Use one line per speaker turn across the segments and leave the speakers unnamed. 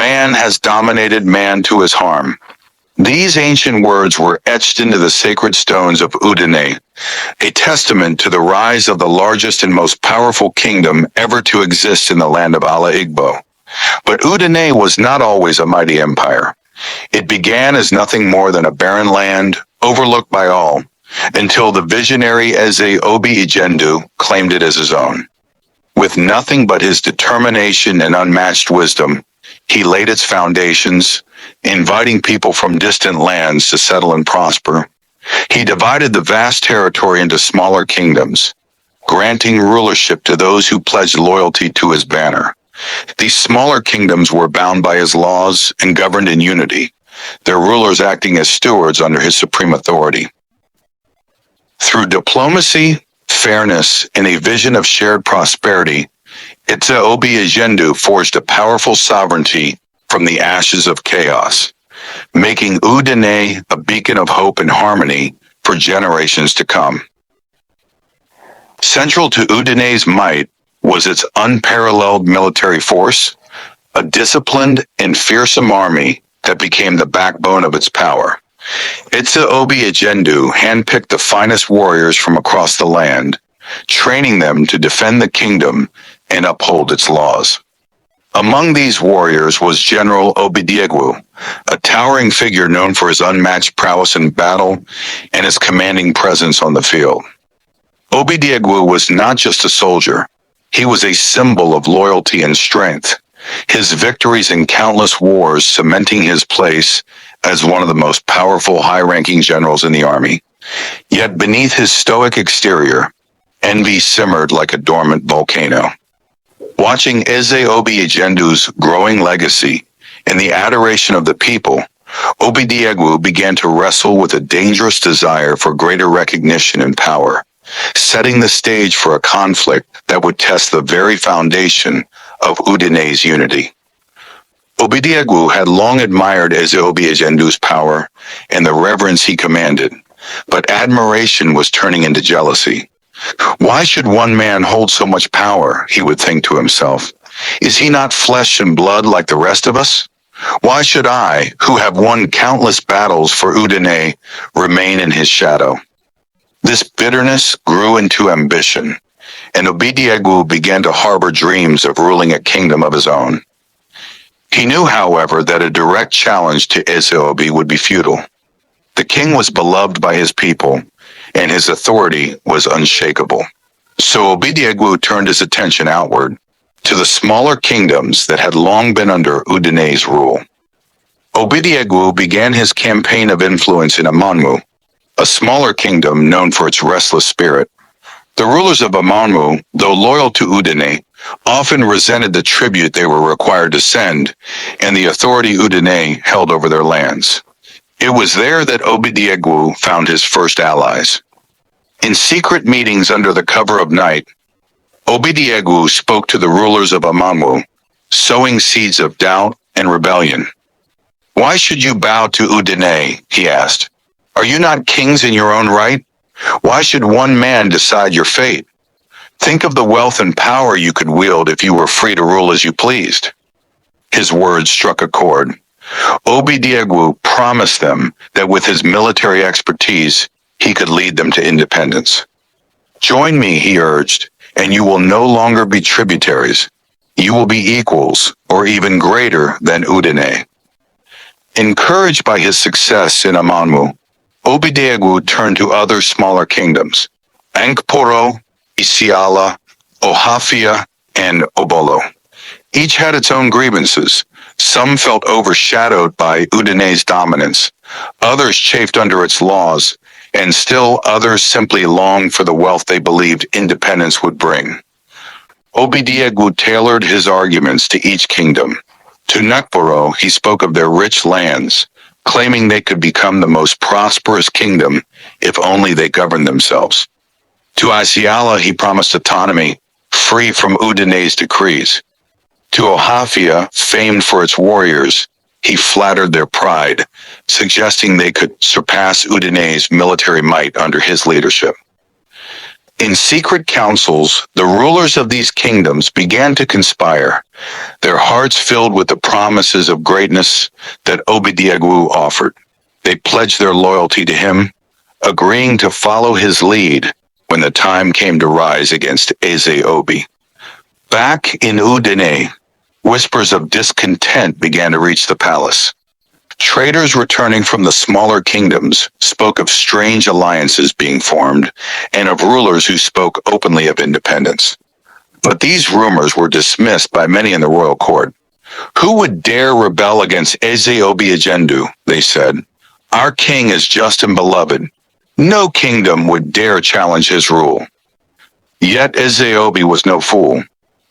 Man has dominated man to his harm. These ancient words were etched into the sacred stones of Udene, a testament to the rise of the largest and most powerful kingdom ever to exist in the land of Ala Igbo. But Udene was not always a mighty empire. It began as nothing more than a barren land, overlooked by all, until the visionary Eze Obi Ijendu claimed it as his own. With nothing but his determination and unmatched wisdom, he laid its foundations, inviting people from distant lands to settle and prosper. He divided the vast territory into smaller kingdoms, granting rulership to those who pledged loyalty to his banner. These smaller kingdoms were bound by his laws and governed in unity, their rulers acting as stewards under his supreme authority. Through diplomacy, fairness, and a vision of shared prosperity, Eze Obi Ijendu forged a powerful sovereignty from the ashes of chaos, making Udene a beacon of hope and harmony for generations to come. Central to Udene's might was its unparalleled military force, a disciplined and fearsome army that became the backbone of its power. Eze Obi Ijendu handpicked the finest warriors from across the land, training them to defend the kingdom and uphold its laws. Among these warriors was General Obidiegwu, a towering figure known for his unmatched prowess in battle and his commanding presence on the field. Obidiegwu was not just a soldier, he was a symbol of loyalty and strength, his victories in countless wars cementing his place as one of the most powerful high-ranking generals in the army. Yet beneath his stoic exterior, envy simmered like a dormant volcano. Watching Eze Obi Ijendu's growing legacy and the adoration of the people, Obidiegwu began to wrestle with a dangerous desire for greater recognition and power, setting the stage for a conflict that would test the very foundation of Udene's unity. Obidiegwu had long admired Eze Obi Ijendu's power and the reverence he commanded, but admiration was turning into jealousy. Why should one man hold so much power, he would think to himself. Is he not flesh and blood like the rest of us? Why should I, who have won countless battles for Udene, remain in his shadow? This bitterness grew into ambition, and Obidiegwu began to harbor dreams of ruling a kingdom of his own. He knew, however, that a direct challenge to Eze Obi would be futile. The king was beloved by his people, and his authority was unshakable. So Obidiegwu turned his attention outward, to the smaller kingdoms that had long been under Udene's rule. Obidiegwu began his campaign of influence in Amanmu, a smaller kingdom known for its restless spirit. The rulers of Amanmu, though loyal to Udene, often resented the tribute they were required to send and the authority Udene held over their lands. It was there that Obidiegwu found his first allies. In secret meetings under the cover of night, Obidiegwu spoke to the rulers of Amanmu, sowing seeds of doubt and rebellion. Why should you bow to Udene? He asked. Are you not kings in your own right? Why should one man decide your fate? Think of the wealth and power you could wield if you were free to rule as you pleased. His words struck a chord. Obidiegwu promised them that with his military expertise, he could lead them to independence. Join me, he urged, and you will no longer be tributaries. You will be equals, or even greater than Udene. Encouraged by his success in Amanmu, Obidiegwu turned to other smaller kingdoms, Ankporo, Isiala, Ohafia, and Obolo. Each had its own grievances. Some felt overshadowed by Udene's dominance, others chafed under its laws, and still others simply longed for the wealth they believed independence would bring. Obidiegwu tailored his arguments to each kingdom. To Nakporo, he spoke of their rich lands, claiming they could become the most prosperous kingdom if only they governed themselves. To Isiala, he promised autonomy, free from Udene's decrees. To Ohafia, famed for its warriors, he flattered their pride, suggesting they could surpass Udene's military might under his leadership. In secret councils, the rulers of these kingdoms began to conspire, their hearts filled with the promises of greatness that Obidiegwu offered. They pledged their loyalty to him, agreeing to follow his lead when the time came to rise against Eze Obi. Back in Udene, whispers of discontent began to reach the palace. Traders returning from the smaller kingdoms spoke of strange alliances being formed and of rulers who spoke openly of independence. But these rumors were dismissed by many in the royal court. Who would dare rebel against Eze Obi Ijendu, they said. Our king is just and beloved. No kingdom would dare challenge his rule. Yet Eze Obi was no fool.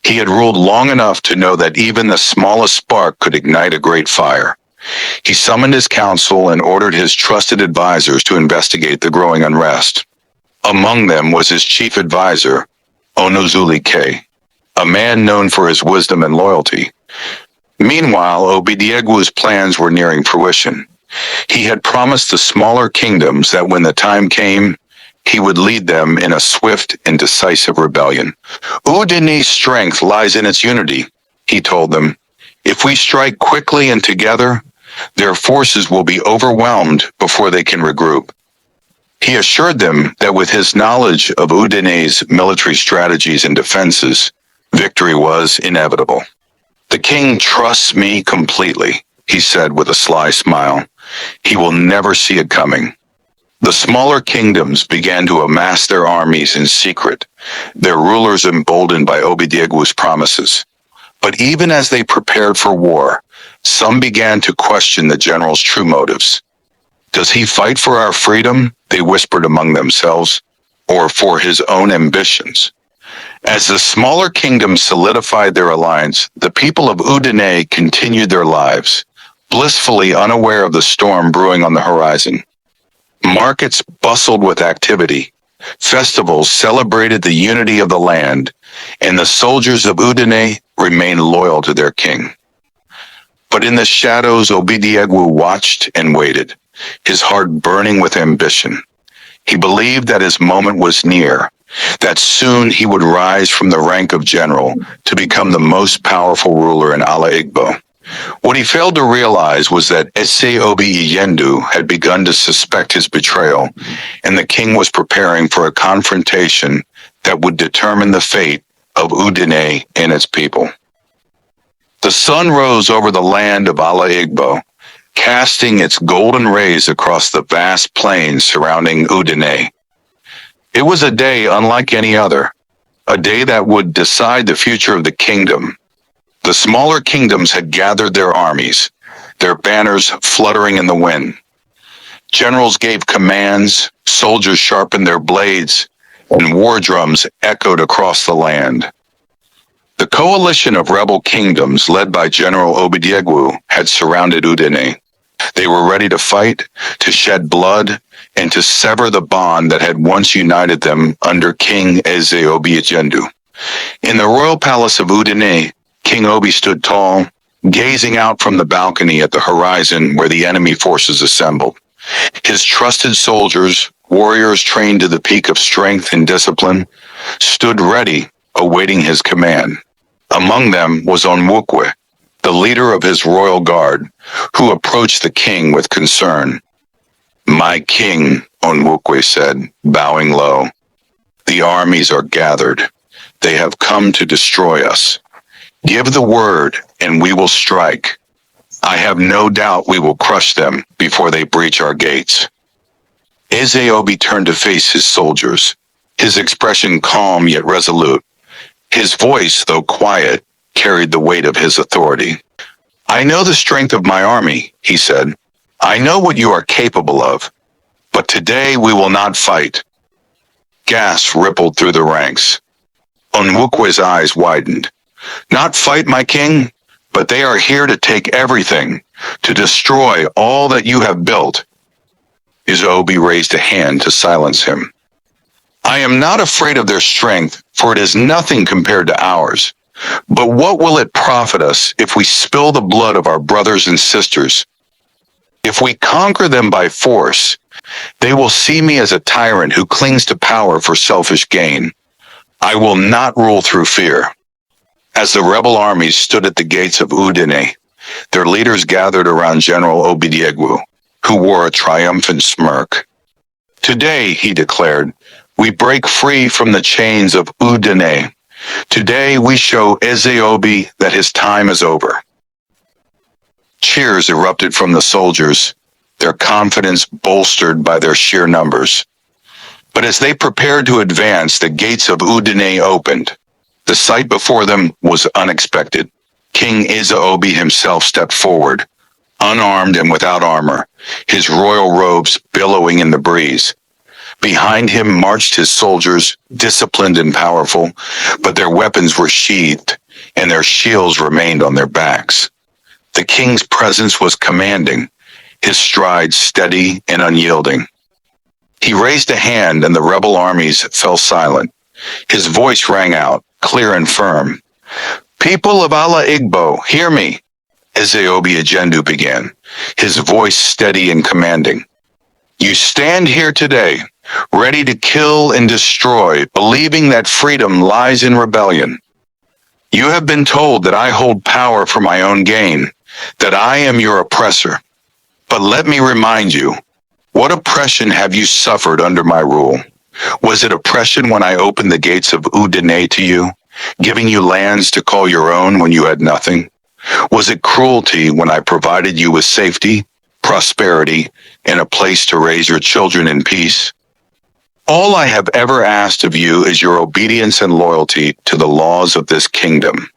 He had ruled long enough to know that even the smallest spark could ignite a great fire. He summoned his council and ordered his trusted advisors to investigate the growing unrest. Among them was his chief advisor, Onuzuli K, a man known for his wisdom and loyalty. Meanwhile, Obidiegwu's plans were nearing fruition. He had promised the smaller kingdoms that when the time came, he would lead them in a swift and decisive rebellion. Udene's strength lies in its unity, he told them. If we strike quickly and together, their forces will be overwhelmed before they can regroup. He assured them that with his knowledge of Udene's military strategies and defenses, victory was inevitable. The king trusts me completely, he said with a sly smile. He will never see it coming. The smaller kingdoms began to amass their armies in secret, their rulers emboldened by Obidiegwu's promises. But even as they prepared for war, some began to question the general's true motives. Does he fight for our freedom, they whispered among themselves, or for his own ambitions? As the smaller kingdoms solidified their alliance, the people of Udene continued their lives, blissfully unaware of the storm brewing on the horizon. Markets bustled with activity. Festivals celebrated the unity of the land, and the soldiers of Udene remained loyal to their king. But in the shadows, Obidiegwu watched and waited, his heart burning with ambition. He believed that his moment was near, that soon he would rise from the rank of general to become the most powerful ruler in Ala Igbo. What he failed to realize was that Eze Obi Ijendu had begun to suspect his betrayal, and the king was preparing for a confrontation that would determine the fate of Udene and its people. The sun rose over the land of Ala Igbo, casting its golden rays across the vast plains surrounding Udene. It was a day unlike any other, a day that would decide the future of the kingdom. The smaller kingdoms had gathered their armies, their banners fluttering in the wind. Generals gave commands, soldiers sharpened their blades, and war drums echoed across the land. The coalition of rebel kingdoms led by General Obidiegwu had surrounded Udene. They were ready to fight, to shed blood, and to sever the bond that had once united them under King Eze Obi Ijendu. In the royal palace of Udene, King Obi stood tall, gazing out from the balcony at the horizon where the enemy forces assembled. His trusted soldiers, warriors trained to the peak of strength and discipline, stood ready, awaiting his command. Among them was Onwukwe, the leader of his royal guard, who approached the king with concern. "My king," Onwukwe said, bowing low, "the armies are gathered. They have come to destroy us. Give the word, and we will strike. I have no doubt we will crush them before they breach our gates." Eze Obi turned to face his soldiers, his expression calm yet resolute. His voice, though quiet, carried the weight of his authority. "I know the strength of my army," he said. "I know what you are capable of. But today we will not fight." Gasps rippled through the ranks. Onwukwe's eyes widened. "Not fight, my king, but they are here to take everything, to destroy all that you have built." Eze Obi raised a hand to silence him. "I am not afraid of their strength, for it is nothing compared to ours. But what will it profit us if we spill the blood of our brothers and sisters? If we conquer them by force, They will see me as a tyrant who clings to power for selfish gain. I will not rule through fear. As the rebel armies stood at the gates of Udene, their leaders gathered around General Obidiegwu, who wore a triumphant smirk. Today, he declared, we break free from the chains of Udene. Today, we show Eze Obi that his time is over. Cheers erupted from the soldiers, their confidence bolstered by their sheer numbers. But as they prepared to advance, the gates of Udene opened. The sight before them was unexpected. King Eze Obi himself stepped forward, unarmed and without armor, his royal robes billowing in the breeze. Behind him marched his soldiers, disciplined and powerful, but their weapons were sheathed, and their shields remained on their backs. The king's presence was commanding, his stride steady and unyielding. He raised a hand, and the rebel armies fell silent. His voice rang out, clear and firm. People of Ala Igbo, hear me. Eze Obi Ijendu began, his voice steady and commanding. You stand here today, ready to kill and destroy, believing that freedom lies in rebellion. You have been told that I hold power for my own gain, that I am your oppressor. But let me remind you, what oppression have you suffered under my rule? Was it oppression when I opened the gates of Udene to you, giving you lands to call your own when you had nothing? Was it cruelty when I provided you with safety, prosperity, and a place to raise your children in peace? All I have ever asked of you is your obedience and loyalty to the laws of this kingdom.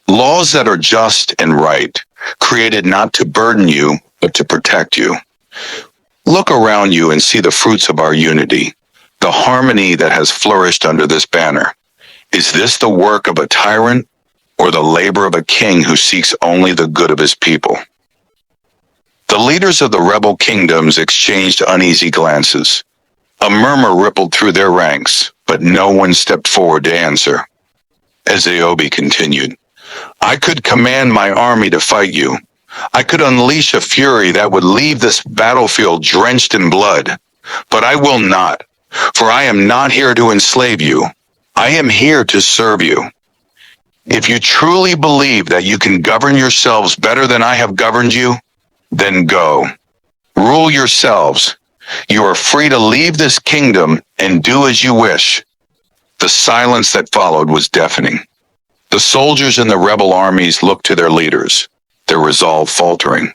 Laws that are just and right, created not to burden you, but to protect you. Look around you and see the fruits of our unity, the harmony that has flourished under this banner. Is this the work of a tyrant or the labor of a king who seeks only the good of his people? The leaders of the rebel kingdoms exchanged uneasy glances. A murmur rippled through their ranks, but no one stepped forward to answer. Eze Obi continued, I could command my army to fight you. I could unleash a fury that would leave this battlefield drenched in blood. But I will not, for I am not here to enslave you. I am here to serve you. If you truly believe that you can govern yourselves better than I have governed you, then go. Rule yourselves. You are free to leave this kingdom and do as you wish. The silence that followed was deafening. The soldiers in the rebel armies looked to their leaders, their resolve faltering.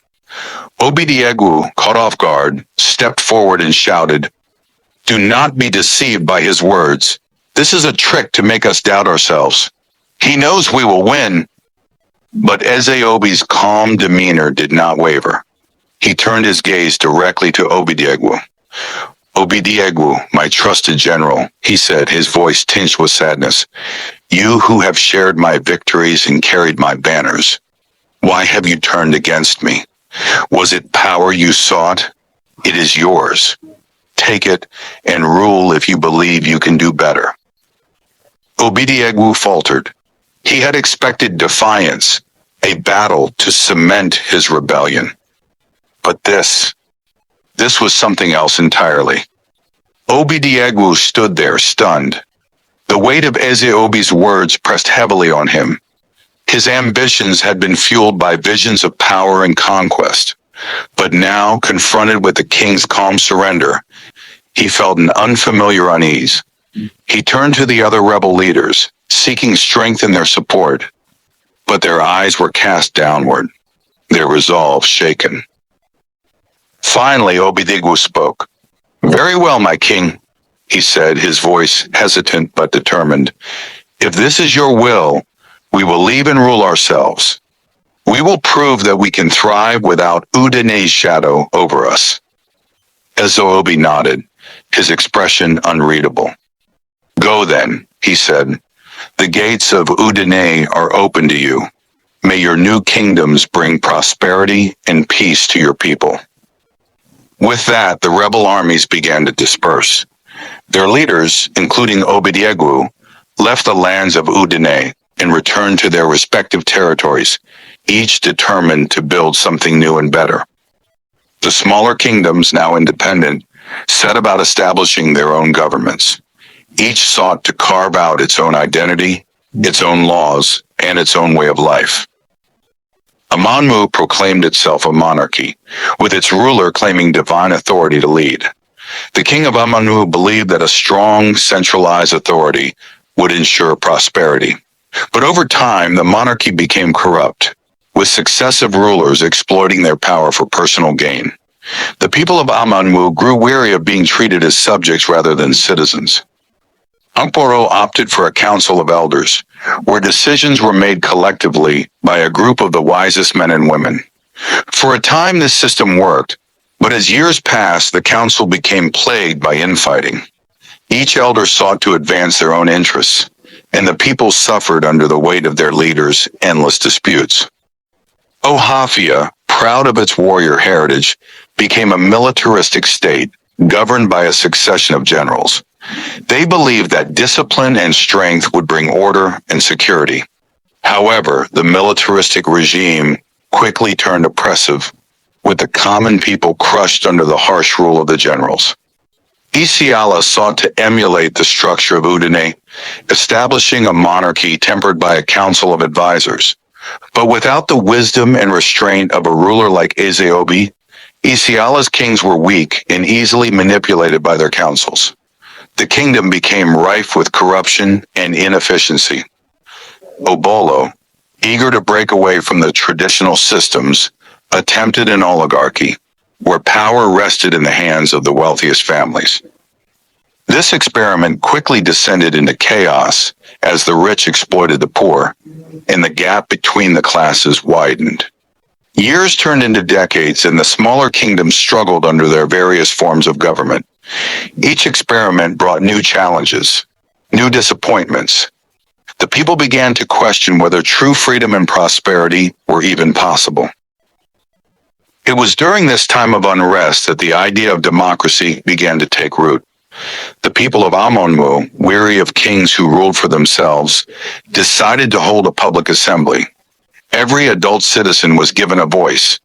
Obidiegwu, caught off guard, stepped forward and shouted, Do not be deceived by his words. This is a trick to make us doubt ourselves. He knows we will win. But Eze Obi's calm demeanor did not waver. He turned his gaze directly to Obidiegwu. Obidiegwu, my trusted general, he said, his voice tinged with sadness. You who have shared my victories and carried my banners, why have you turned against me? Was it power you sought? It is yours. Take it and rule if you believe you can do better. Obidiegwu faltered. He had expected defiance, a battle to cement his rebellion. But this was something else entirely. Obidiegwu stood there, stunned. The weight of Eze Obi's words pressed heavily on him. His ambitions had been fueled by visions of power and conquest. But now, confronted with the king's calm surrender, he felt an unfamiliar unease. He turned to the other rebel leaders, seeking strength in their support. But their eyes were cast downward, their resolve shaken. Finally, Obidiegwu spoke. Very well, my king, he said, his voice hesitant but determined. If this is your will, we will leave and rule ourselves. We will prove that we can thrive without Udene's shadow over us. Eze Obi nodded, his expression unreadable. Go then, he said. The gates of Udene are open to you. May your new kingdoms bring prosperity and peace to your people. With that, the rebel armies began to disperse. Their leaders, including Obidiegwu, left the lands of Udene and returned to their respective territories, each determined to build something new and better. The smaller kingdoms, now independent, set about establishing their own governments. Each sought to carve out its own identity, its own laws, and its own way of life. Amanmu proclaimed itself a monarchy, with its ruler claiming divine authority to lead. The king of Amanmu believed that a strong, centralized authority would ensure prosperity. But over time, the monarchy became corrupt, with successive rulers exploiting their power for personal gain. The people of Amanmu grew weary of being treated as subjects rather than citizens. Amporo opted for a council of elders, where decisions were made collectively by a group of the wisest men and women. For a time, this system worked, but as years passed, the council became plagued by infighting. Each elder sought to advance their own interests, and the people suffered under the weight of their leaders' endless disputes. Ohafia, proud of its warrior heritage, became a militaristic state governed by a succession of generals. They believed that discipline and strength would bring order and security. However, the militaristic regime quickly turned oppressive, with the common people crushed under the harsh rule of the generals. Isiala sought to emulate the structure of Udene, establishing a monarchy tempered by a council of advisors. But without the wisdom and restraint of a ruler like Eze Obi, Isiala's kings were weak and easily manipulated by their councils. The kingdom became rife with corruption and inefficiency. Obolo, eager to break away from the traditional systems, attempted an oligarchy, where power rested in the hands of the wealthiest families. This experiment quickly descended into chaos as the rich exploited the poor, and the gap between the classes widened. Years turned into decades, and the smaller kingdoms struggled under their various forms of government. Each experiment brought new challenges, new disappointments. The people began to question whether true freedom and prosperity were even possible. It was during this time of unrest that the idea of democracy began to take root. The people of Amonmu, weary of kings who ruled for themselves, decided to hold a public assembly. Every adult citizen was given a voice,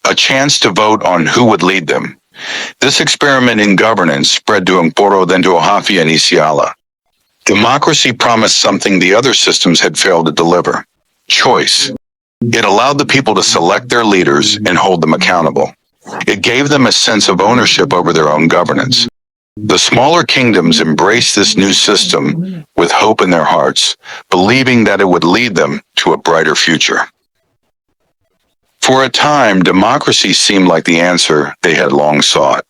a chance to vote on who would lead them. This experiment in governance spread to Mporo, then to Ohafia and Isiala. Democracy promised something the other systems had failed to deliver: choice. It allowed the people to select their leaders and hold them accountable. It gave them a sense of ownership over their own governance. The smaller kingdoms embraced this new system with hope in their hearts, believing that it would lead them to a brighter future. For a time, democracy seemed like the answer they had long sought.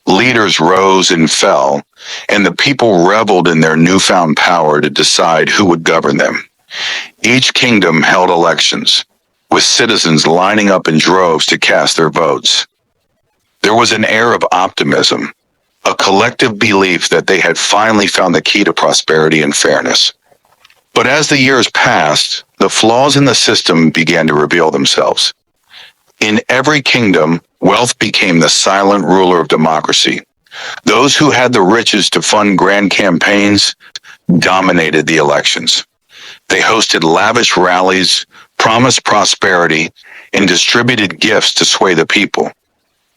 Leaders rose and fell, and the people reveled in their newfound power to decide who would govern them. Each kingdom held elections, with citizens lining up in droves to cast their votes. There was an air of optimism, a collective belief that they had finally found the key to prosperity and fairness. But as the years passed, the flaws in the system began to reveal themselves. In every kingdom, wealth became the silent ruler of democracy. Those who had the riches to fund grand campaigns dominated the elections. They hosted lavish rallies, promised prosperity, and distributed gifts to sway the people.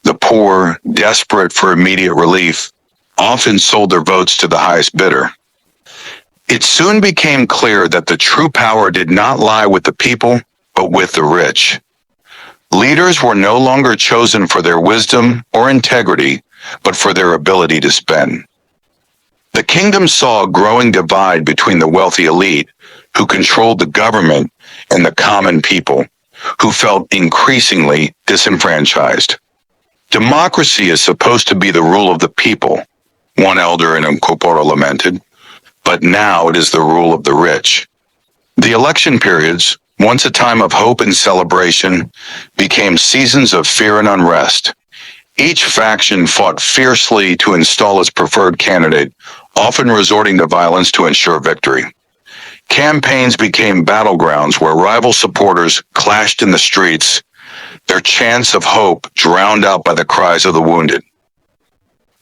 The poor, desperate for immediate relief, often sold their votes to the highest bidder. It soon became clear that the true power did not lie with the people, but with the rich. Leaders were no longer chosen for their wisdom or integrity, but for their ability to spend. The kingdom saw a growing divide between the wealthy elite, who controlled the government, and the common people, who felt increasingly disenfranchised. Democracy is supposed to be the rule of the people, one elder in Nkoporo lamented, but now it is the rule of the rich. The election periods, once a time of hope and celebration, became seasons of fear and unrest. Each faction fought fiercely to install its preferred candidate, often resorting to violence to ensure victory. Campaigns became battlegrounds where rival supporters clashed in the streets, their chants of hope drowned out by the cries of the wounded.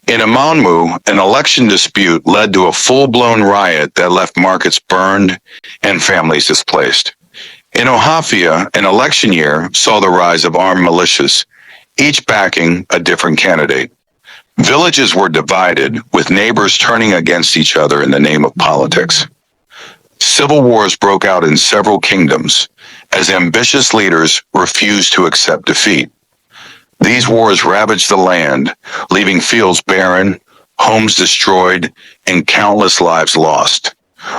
In Amanmu, an election dispute led to a full-blown riot that left markets burned and families displaced. In Ohafia, an election year saw the rise of armed militias, each backing a different candidate. Villages were divided, with neighbors turning against each other in the name of politics. Civil wars broke out in several kingdoms as ambitious leaders refused to accept defeat. These wars ravaged the land, leaving fields barren, homes destroyed, and countless lives lost.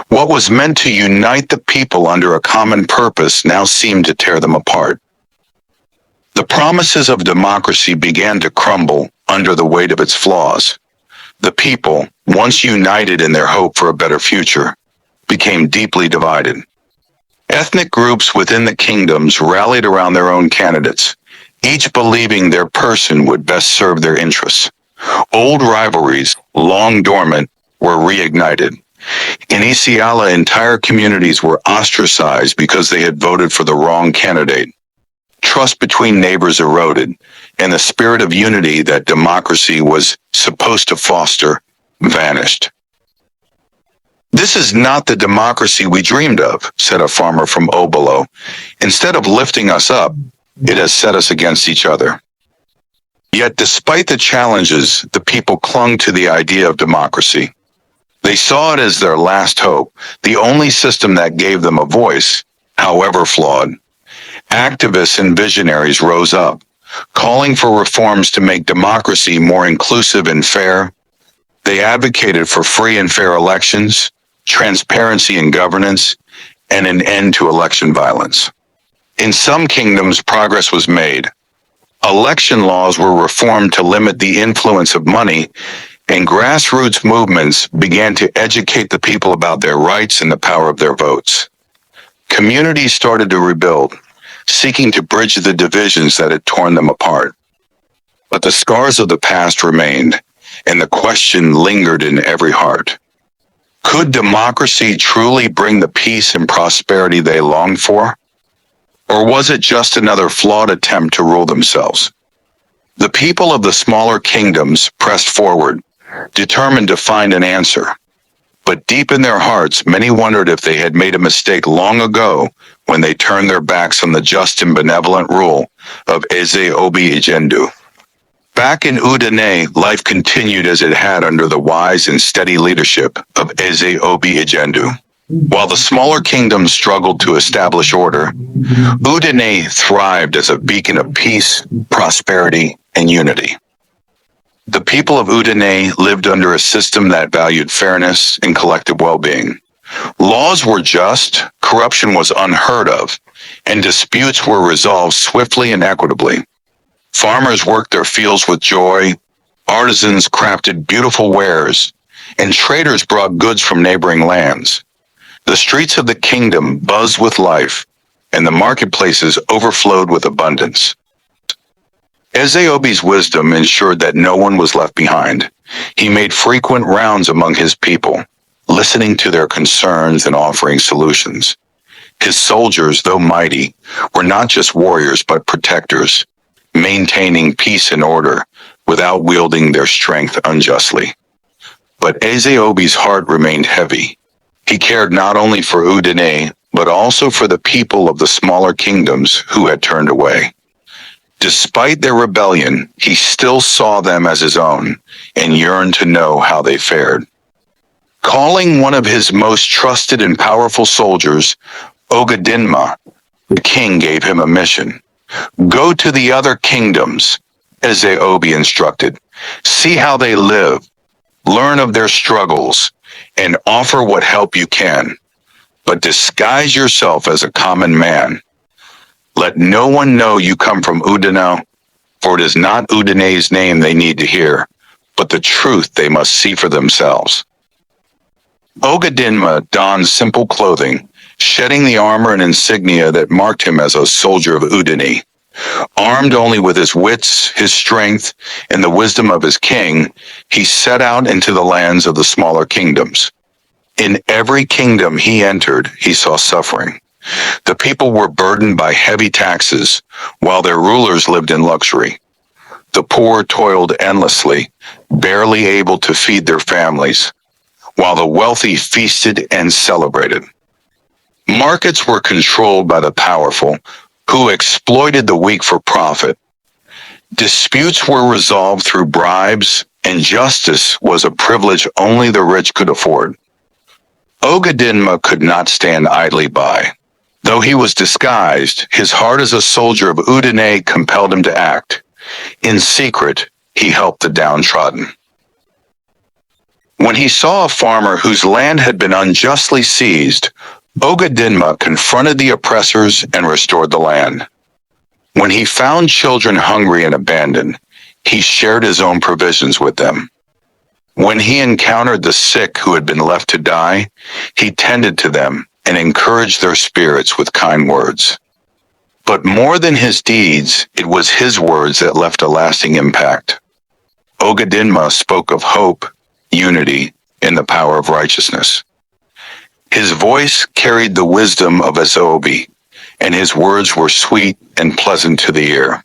What was meant to unite the people under a common purpose now seemed to tear them apart. The promises of democracy began to crumble under the weight of its flaws. The people, once united in their hope for a better future, became deeply divided. Ethnic groups within the kingdoms rallied around their own candidates, each believing their person would best serve their interests. Old rivalries, long dormant, were reignited. In Isiala, entire communities were ostracized because they had voted for the wrong candidate. Trust between neighbors eroded, and the spirit of unity that democracy was supposed to foster vanished. "This is not the democracy we dreamed of," said a farmer from Obolo. "Instead of lifting us up, it has set us against each other." Yet despite the challenges, the people clung to the idea of democracy. They saw it as their last hope, the only system that gave them a voice, however flawed. Activists and visionaries rose up, calling for reforms to make democracy more inclusive and fair. They advocated for free and fair elections, transparency in governance, and an end to election violence. In some kingdoms, progress was made. Election laws were reformed to limit the influence of money, and grassroots movements began to educate the people about their rights and the power of their votes. Communities started to rebuild, seeking to bridge the divisions that had torn them apart. But the scars of the past remained, and the question lingered in every heart. Could democracy truly bring the peace and prosperity they longed for? Or was it just another flawed attempt to rule themselves? The people of the smaller kingdoms pressed forward, determined to find an answer. But deep in their hearts, many wondered if they had made a mistake long ago when they turned their backs on the just and benevolent rule of Eze Obi Ijendu. Back in Udene, life continued as it had under the wise and steady leadership of Eze Obi Ijendu. While the smaller kingdoms struggled to establish order, Udene thrived as a beacon of peace, prosperity, and unity. The people of Udene lived under a system that valued fairness and collective well-being. Laws were just, corruption was unheard of, and disputes were resolved swiftly and equitably. Farmers worked their fields with joy, artisans crafted beautiful wares, and traders brought goods from neighboring lands. The streets of the kingdom buzzed with life, and the marketplaces overflowed with abundance. Eze Obi's wisdom ensured that no one was left behind. He made frequent rounds among his people, listening to their concerns and offering solutions. His soldiers, though mighty, were not just warriors but protectors, maintaining peace and order without wielding their strength unjustly. But Eze Obi's heart remained heavy. He cared not only for Udene, but also for the people of the smaller kingdoms who had turned away. Despite their rebellion, he still saw them as his own and yearned to know how they fared. Calling one of his most trusted and powerful soldiers, Ogadinma, the king gave him a mission. "Go to the other kingdoms," Eze Obi instructed. "See how they live, learn of their struggles, and offer what help you can. But disguise yourself as a common man. Let no one know you come from Udene, for it is not Udene's name they need to hear, but the truth they must see for themselves." Ogadinma donned simple clothing, shedding the armor and insignia that marked him as a soldier of Udene. Armed only with his wits, his strength, and the wisdom of his king, he set out into the lands of the smaller kingdoms. In every kingdom he entered, he saw suffering. The people were burdened by heavy taxes, while their rulers lived in luxury. The poor toiled endlessly, barely able to feed their families, while the wealthy feasted and celebrated. Markets were controlled by the powerful, who exploited the weak for profit. Disputes were resolved through bribes, and justice was a privilege only the rich could afford. Ogadinma could not stand idly by. Though he was disguised, his heart as a soldier of Udene compelled him to act. In secret, he helped the downtrodden. When he saw a farmer whose land had been unjustly seized, Ogadinma confronted the oppressors and restored the land. When he found children hungry and abandoned, he shared his own provisions with them. When he encountered the sick who had been left to die, he tended to them and encouraged their spirits with kind words. But more than his deeds, it was his words that left a lasting impact. Ogadinma spoke of hope, unity, and the power of righteousness. His voice carried the wisdom of Eze Obi, and his words were sweet and pleasant to the ear.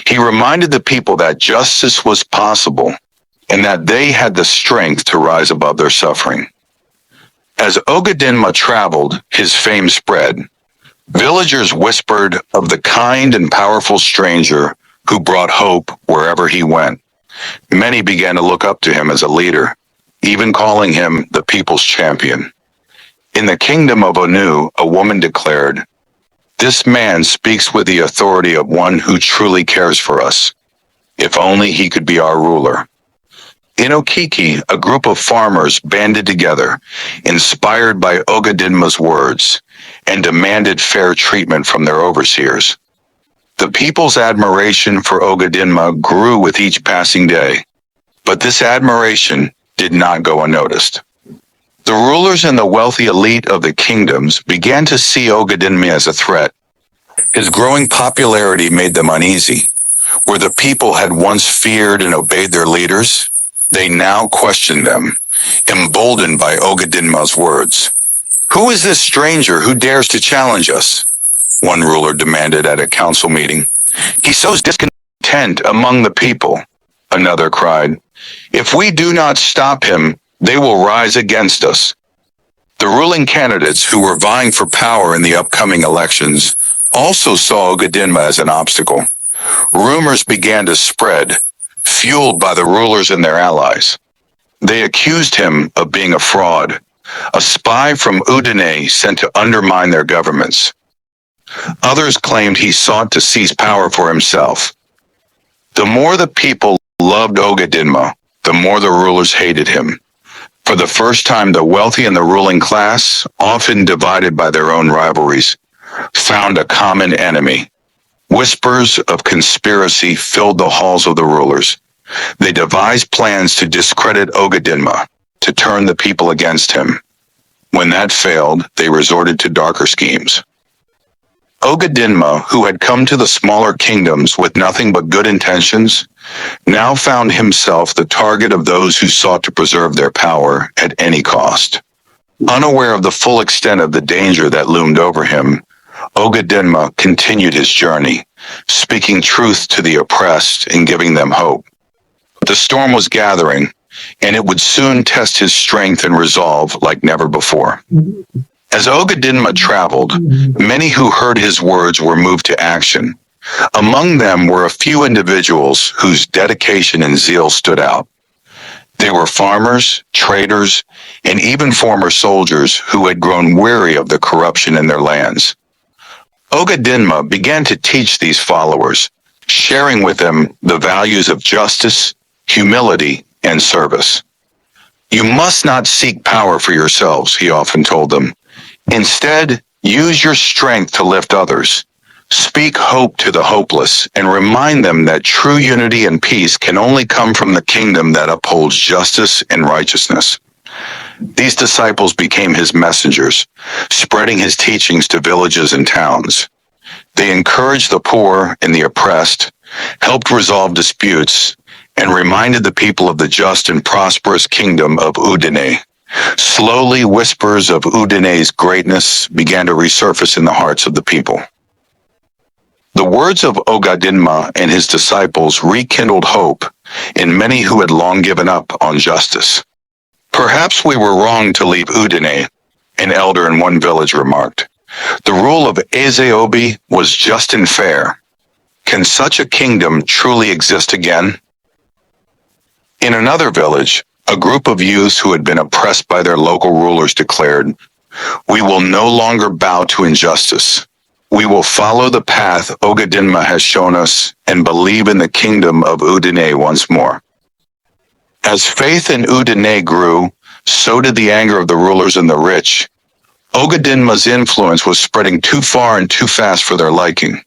He reminded the people that justice was possible and that they had the strength to rise above their suffering. As Ogadinma traveled, his fame spread. Villagers whispered of the kind and powerful stranger who brought hope wherever he went. Many began to look up to him as a leader, even calling him the people's champion. In the kingdom of Onu, a woman declared, "This man speaks with the authority of one who truly cares for us. If only he could be our ruler." In Okiki, a group of farmers banded together, inspired by Ogadinma's words, and demanded fair treatment from their overseers. The people's admiration for Ogadinma grew with each passing day, but this admiration did not go unnoticed. The rulers and the wealthy elite of the kingdoms began to see Ogadinma as a threat. His growing popularity made them uneasy. Where the people had once feared and obeyed their leaders, they now questioned them, emboldened by Ogadinma's words. "Who is this stranger who dares to challenge us?" one ruler demanded at a council meeting. "He sows discontent among the people," another cried. "If we do not stop him, they will rise against us." The ruling candidates who were vying for power in the upcoming elections also saw Ogadinma as an obstacle. Rumors began to spread, fueled by the rulers and their allies. They accused him of being a fraud, a spy from Udene sent to undermine their governments. Others claimed he sought to seize power for himself. The more the people loved Ogadinma, the more the rulers hated him. For the first time, the wealthy and the ruling class, often divided by their own rivalries, found a common enemy. Whispers of conspiracy filled the halls of the rulers. They devised plans to discredit Ogadinma, to turn the people against him. When that failed, they resorted to darker schemes. Ogadinma, who had come to the smaller kingdoms with nothing but good intentions, now found himself the target of those who sought to preserve their power at any cost. Unaware of the full extent of the danger that loomed over him, Ogadinma continued his journey, speaking truth to the oppressed and giving them hope. But the storm was gathering, and it would soon test his strength and resolve like never before. As Ogadinma traveled, many who heard his words were moved to action. Among them were a few individuals whose dedication and zeal stood out. They were farmers, traders, and even former soldiers who had grown weary of the corruption in their lands. Ogadinma began to teach these followers, sharing with them the values of justice, humility, and service. "You must not seek power for yourselves," he often told them. "Instead, use your strength to lift others. Speak hope to the hopeless and remind them that true unity and peace can only come from the kingdom that upholds justice and righteousness." These disciples became his messengers, spreading his teachings to villages and towns. They encouraged the poor and the oppressed, helped resolve disputes, and reminded the people of the just and prosperous kingdom of Udene. Slowly, whispers of Udene's greatness began to resurface in the hearts of the people. The words of Ogadinma and his disciples rekindled hope in many who had long given up on justice. "Perhaps we were wrong to leave Udene," an elder in one village remarked. "The rule of Eze Obi was just and fair. Can such a kingdom truly exist again?" In another village, a group of youths who had been oppressed by their local rulers declared, "We will no longer bow to injustice. We will follow the path Ogadinma has shown us and believe in the kingdom of Udene once more." As faith in Udene grew, so did the anger of the rulers and the rich. Ogadinma's influence was spreading too far and too fast for their liking.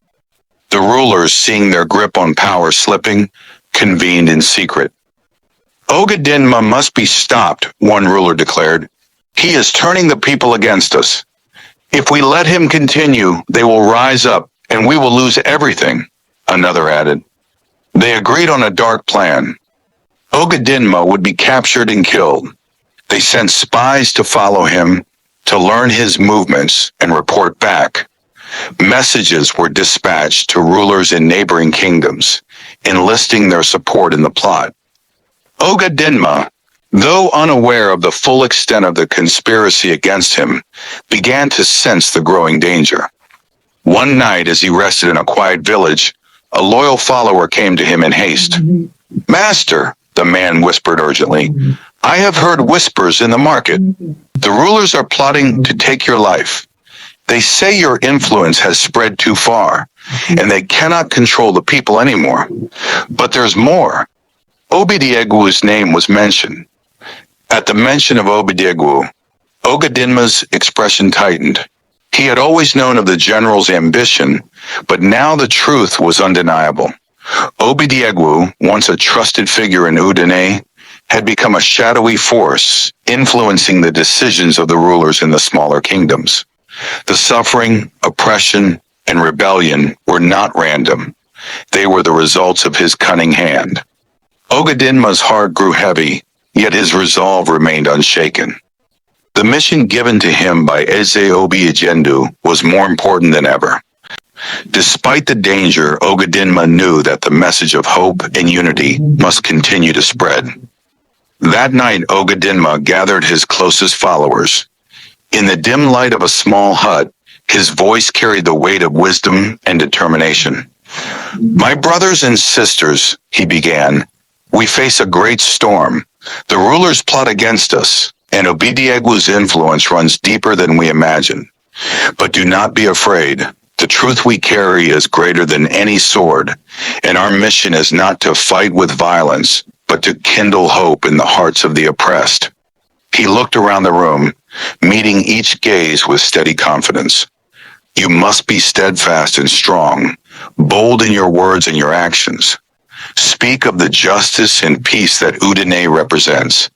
The rulers, seeing their grip on power slipping, convened in secret. "Ogadinma must be stopped," one ruler declared. "He is turning the people against us. If we let him continue, they will rise up and we will lose everything," another added. They agreed on a dark plan. Ogadinma would be captured and killed. They sent spies to follow him, to learn his movements and report back. Messages were dispatched to rulers in neighboring kingdoms, enlisting their support in the plot. Ogadinma, though unaware of the full extent of the conspiracy against him, began to sense the growing danger. One night, as he rested in a quiet village, a loyal follower came to him in haste. "Master," the man whispered urgently, "I have heard whispers in the market. The rulers are plotting to take your life. They say your influence has spread too far, and they cannot control the people anymore. But there's more." Obidiegwu's name was mentioned. At the mention of Obidiegwu, Ogadinma's expression tightened. He had always known of the general's ambition, but now the truth was undeniable. Obidiegwu, once a trusted figure in Udene, had become a shadowy force, influencing the decisions of the rulers in the smaller kingdoms. The suffering, oppression, and rebellion were not random. They were the results of his cunning hand. Ogadinma's heart grew heavy, yet his resolve remained unshaken. The mission given to him by Eze Obi Ijendu was more important than ever. Despite the danger, Ogadinma knew that the message of hope and unity must continue to spread. That night, Ogadinma gathered his closest followers. In the dim light of a small hut, his voice carried the weight of wisdom and determination. "My brothers and sisters," he began, "we face a great storm. The rulers plot against us, and Obidiegwu's influence runs deeper than we imagine. But do not be afraid. The truth we carry is greater than any sword, and our mission is not to fight with violence, but to kindle hope in the hearts of the oppressed." He looked around the room, meeting each gaze with steady confidence. "You must be steadfast and strong, bold in your words and your actions. Speak of the justice and peace that Udene represents.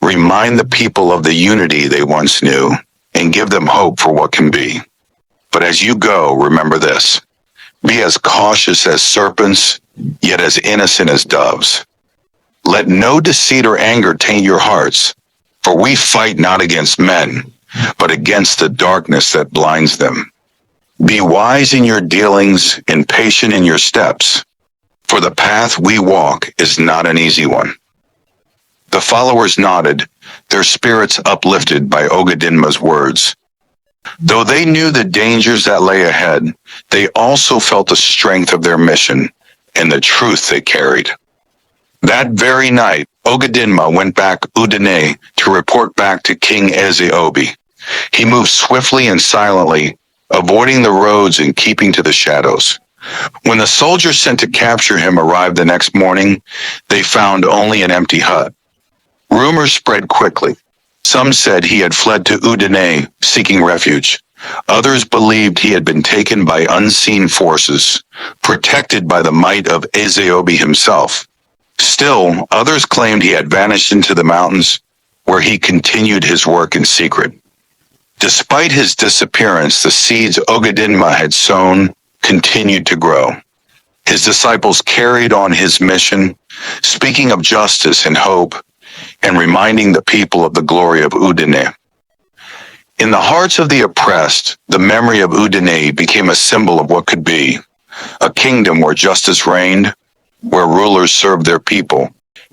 Remind the people of the unity they once knew, and give them hope for what can be. But as you go, remember this. Be as cautious as serpents, yet as innocent as doves. Let no deceit or anger taint your hearts, for we fight not against men, but against the darkness that blinds them. Be wise in your dealings and patient in your steps, for the path we walk is not an easy one." The followers nodded, their spirits uplifted by Ogadinma's words. Though they knew the dangers that lay ahead, they also felt the strength of their mission and the truth they carried. That very night, Ogadinma went back Udene to report back to King Eze Obi. He moved swiftly and silently, avoiding the roads and keeping to the shadows. When the soldiers sent to capture him arrived the next morning, they found only an empty hut. Rumors spread quickly. Some said he had fled to Udene, seeking refuge. Others believed he had been taken by unseen forces, protected by the might of Eze Obi himself. Still, others claimed he had vanished into the mountains, where he continued his work in secret. Despite his disappearance, the seeds Ogadinma had sown continued to grow. His disciples carried on his mission, speaking of justice and hope, and reminding the people of the glory of Udene. In the hearts of the oppressed, the memory of Udene became a symbol of what could be, a kingdom where justice reigned, where rulers served their people,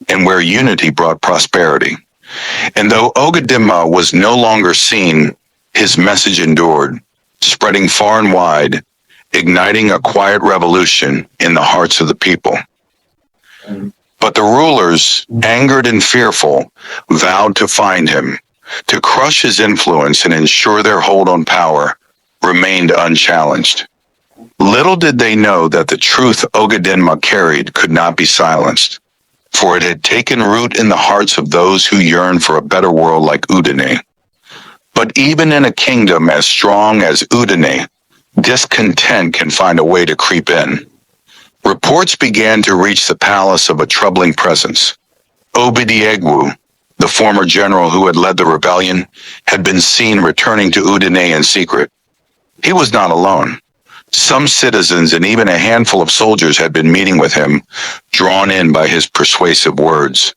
and where unity brought prosperity. And though Ogadinma was no longer seen, his message endured, spreading far and wide, igniting a quiet revolution in the hearts of the people. But the rulers, angered and fearful, vowed to find him, to crush his influence and ensure their hold on power remained unchallenged. Little did they know that the truth Ogadinma carried could not be silenced, for it had taken root in the hearts of those who yearned for a better world like Udene. But even in a kingdom as strong as Udene, discontent can find a way to creep in. Reports began to reach the palace of a troubling presence. Obidiegwu, the former general who had led the rebellion, had been seen returning to Udene in secret. He was not alone. Some citizens and even a handful of soldiers had been meeting with him, drawn in by his persuasive words.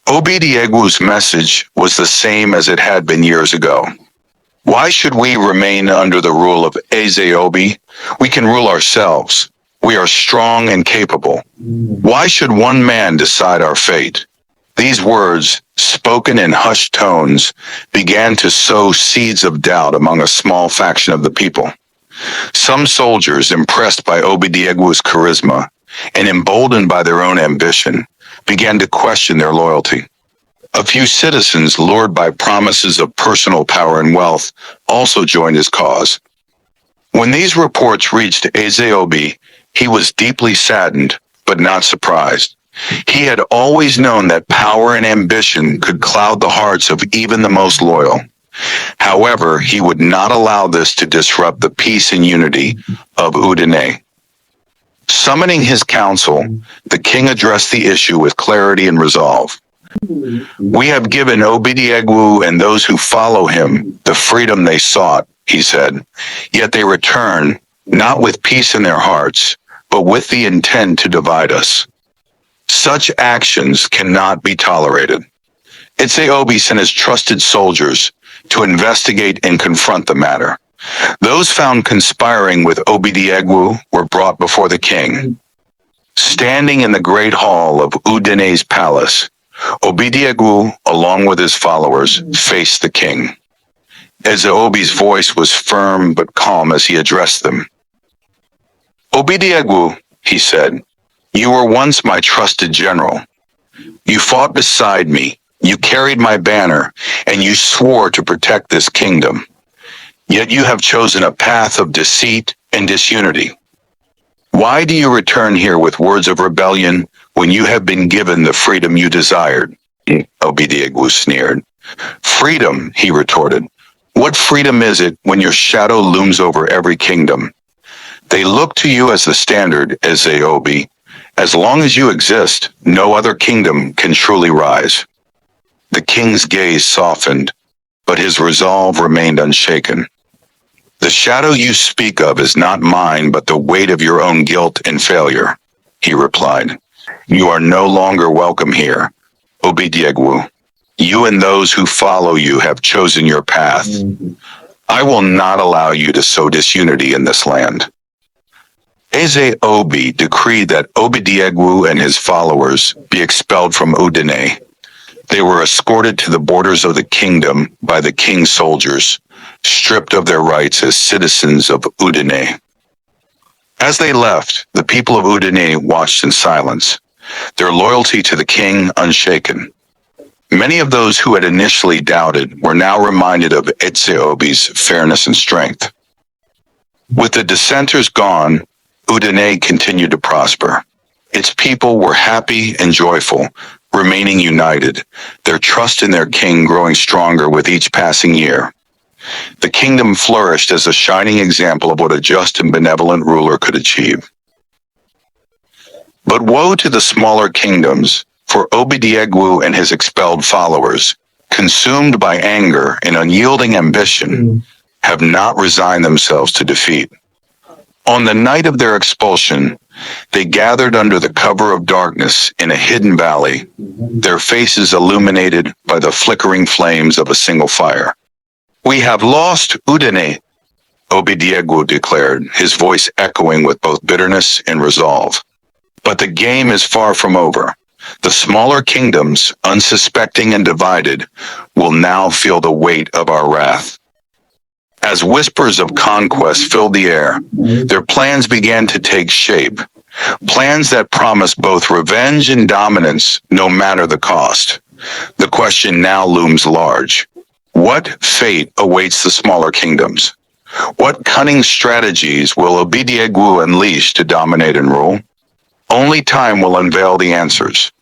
Obidiegwu's message was the same as it had been years ago. Why should we remain under the rule of Eze Obi? We can rule ourselves. We are strong and capable. Why should one man decide our fate? These words, spoken in hushed tones, began to sow seeds of doubt among a small faction of the people. Some soldiers, impressed by Obidiegwu's charisma and emboldened by their own ambition, began to question their loyalty. A few citizens, lured by promises of personal power and wealth, also joined his cause. When these reports reached Eze Obi, he was deeply saddened, but not surprised. He had always known that power and ambition could cloud the hearts of even the most loyal. However, he would not allow this to disrupt the peace and unity of Udene. Summoning his council, the king addressed the issue with clarity and resolve. We have given Obidiegwu and those who follow him the freedom they sought, he said, yet they return not with peace in their hearts, but with the intent to divide us. Such actions cannot be tolerated. Eze Obi sent his trusted soldiers to investigate and confront the matter. Those found conspiring with Obidiegwu were brought before the king. Standing in the great hall of Udene's palace, Obidiegwu, along with his followers, faced the king. Eze Obi's voice was firm but calm as he addressed them. Obidiegwu, he said, you were once my trusted general. You fought beside me, you carried my banner, and you swore to protect this kingdom. Yet you have chosen a path of deceit and disunity. Why do you return here with words of rebellion when you have been given the freedom you desired? Obidiegwu sneered. Freedom, he retorted. What freedom is it when your shadow looms over every kingdom? They look to you as the standard, Eze Obi. As long as you exist, no other kingdom can truly rise. The king's gaze softened, but his resolve remained unshaken. The shadow you speak of is not mine, but the weight of your own guilt and failure, he replied. You are no longer welcome here, Obidiegwu. You and those who follow you have chosen your path. I will not allow you to sow disunity in this land. Eze Obi decreed that Obidiegwu and his followers be expelled from Udene. They were escorted to the borders of the kingdom by the king's soldiers, stripped of their rights as citizens of Udene. As they left, the people of Udene watched in silence, their loyalty to the king unshaken. Many of those who had initially doubted were now reminded of Eze Obi's fairness and strength. With the dissenters gone, Udene continued to prosper. Its people were happy and joyful, remaining united, their trust in their king growing stronger with each passing year. The kingdom flourished as a shining example of what a just and benevolent ruler could achieve. But woe to the smaller kingdoms, for Obidiegwu and his expelled followers, consumed by anger and unyielding ambition, have not resigned themselves to defeat. On the night of their expulsion, they gathered under the cover of darkness in a hidden valley, their faces illuminated by the flickering flames of a single fire. We have lost Udene, Obidiegwu declared, his voice echoing with both bitterness and resolve. But the game is far from over. The smaller kingdoms, unsuspecting and divided, will now feel the weight of our wrath. As whispers of conquest filled the air, their plans began to take shape, Plans that promise both revenge and dominance, no matter the cost. The question now looms large. What fate awaits the smaller kingdoms? What cunning strategies will Obidiegwu unleash to dominate and rule? Only time will unveil the answers.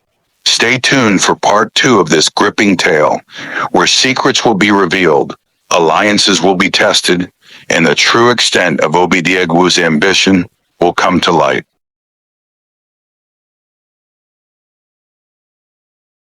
Stay tuned for part 2 of this gripping tale, where secrets will be revealed, alliances will be tested, and the true extent of Obidiegwu's ambition will come to light.